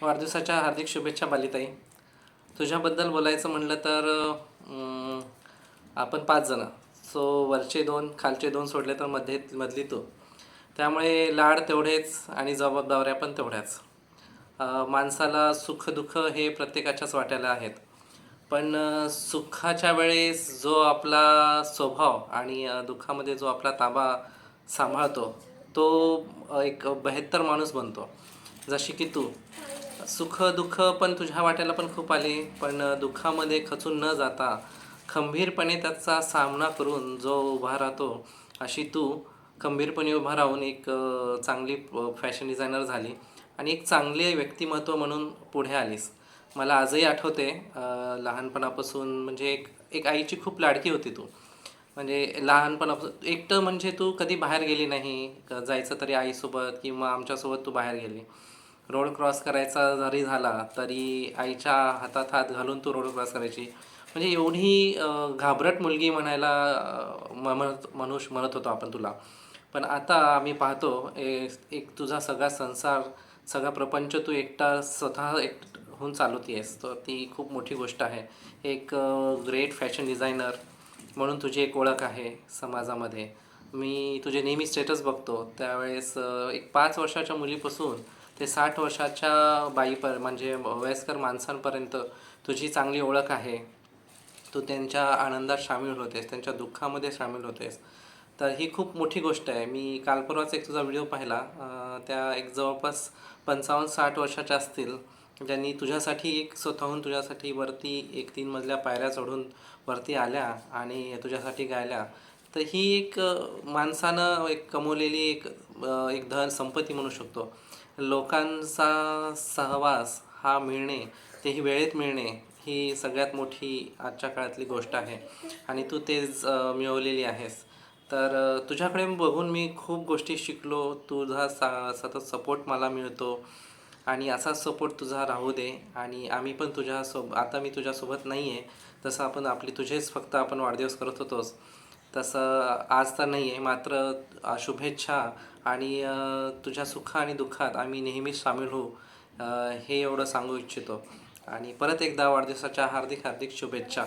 वाढदिवसाच्या हार्दिक शुभेच्छा बालिताई. तुझ्याबद्दल बोलायचं म्हणलं तर आपण 5 जण. सो वरचे 2 खालचे 2 सोडले तर मधली तू. त्यामुळे लाड तेवढेच आणि जबाबदाऱ्या पण तेवढ्याच. माणसाला सुख-दुःख हे प्रत्येकाच्याच वाट्याला आहेत. पण सुखाच्या वेळेस जो आपला स्वभाव आणि दुःखामध्ये जो आपला ताबा सांभाळतो, तो एक बेहत्तर माणूस बनतो. जशी की तू. सुख-दुःख पण तुझ्या वाट्याला पण खूप आली, पण दुःखामध्ये खचून न जाता खंबीरपणे त्याचा सामना करून जो उभा राहतो, अशी तू खंबीरपणे उभा राहून एक चांगली फॅशन डिझायनर झाली आणि एक चांगले व्यक्तिमत्व म्हणून पुढे आलीस. मला आजही आठवते लहानपणापासून म्हणजे एक एक आईची खूप लाडकी होती तू. म्हणजे लहानपणापासून एकटं म्हणजे तू कधी बाहेर गेली नाही. जायचं तरी आईसोबत किंवा आमच्यासोबत तू बाहेर गेली. रोड क्रॉस करायचा जरी झाला तरी आईच्या हातात हात घालून तू रोड क्रॉस करायची. म्हणजे एवढी घाबरट मुलगी म्हणायला म्हणत होतो आपण तुला. पण आता आम्ही पाहतो एक तुझा सगळा संसार, सगळा प्रपंच तू एकटा स्वतः होऊन चालवती आहेस. तर ती खूप मोठी गोष्ट आहे. एक ग्रेट फॅशन डिझायनर म्हणून तुझी एक ओळख आहे समाजामध्ये. मी तुझे नेहमी स्टेटस बघतो त्यावेळेस एक 5 वर्षाच्या मुलीपासून ते 60 वर्षाच्या म्हणजे वयस्कर माणसांपर्यंत तुझी चांगली ओळख आहे. तू त्यांच्या आनंदात सामील होतेस, त्यांच्या दुःखामध्ये सामील होतेस. तर ही खूप मोठी गोष्ट आहे. मी काल परवाच एक तुझा व्हिडिओ पाहिला. त्या एक जवळपास 55-60 वर्षाच्या असतील, ज्यांनी तुझ्यासाठी एक स्वतःहून तुझ्यासाठी वरती एक 3 मजल्या पायऱ्या चढून वरती आल्या आणि तुझ्यासाठी गायल्या. तर ही एक माणसानं एक कमवलेली एक धन संपत्ती म्हणू शकतो. लोकांचा सहवास हा मिळणे, तेही वेळेत मिळणे, ही सगळ्यात मोठी आजच्या काळातली गोष्ट आहे आणि तू तेच मिळवलेली आहेस. तर तुझ्याकडे बघून मी खूप गोष्टी शिकलो. तुझा सतत सपोर्ट मला मिळतो आणि असाच सपोर्ट तुझा राहू दे. आणि आम्ही पण आता मी तुझ्यासोबत नाही आहे. तसं तुझेच फक्त आपण वाढदिवस करत होतोच. तसं आज तर नाही आहे. मात्र शुभेच्छा आणि तुझ्या सुख आणि दुःखात आम्ही नेहमीच सामील होऊ, हे एवढं सांगू इच्छितो. आणि परत एकदा वाढदिवसाच्या हार्दिक हार्दिक शुभेच्छा.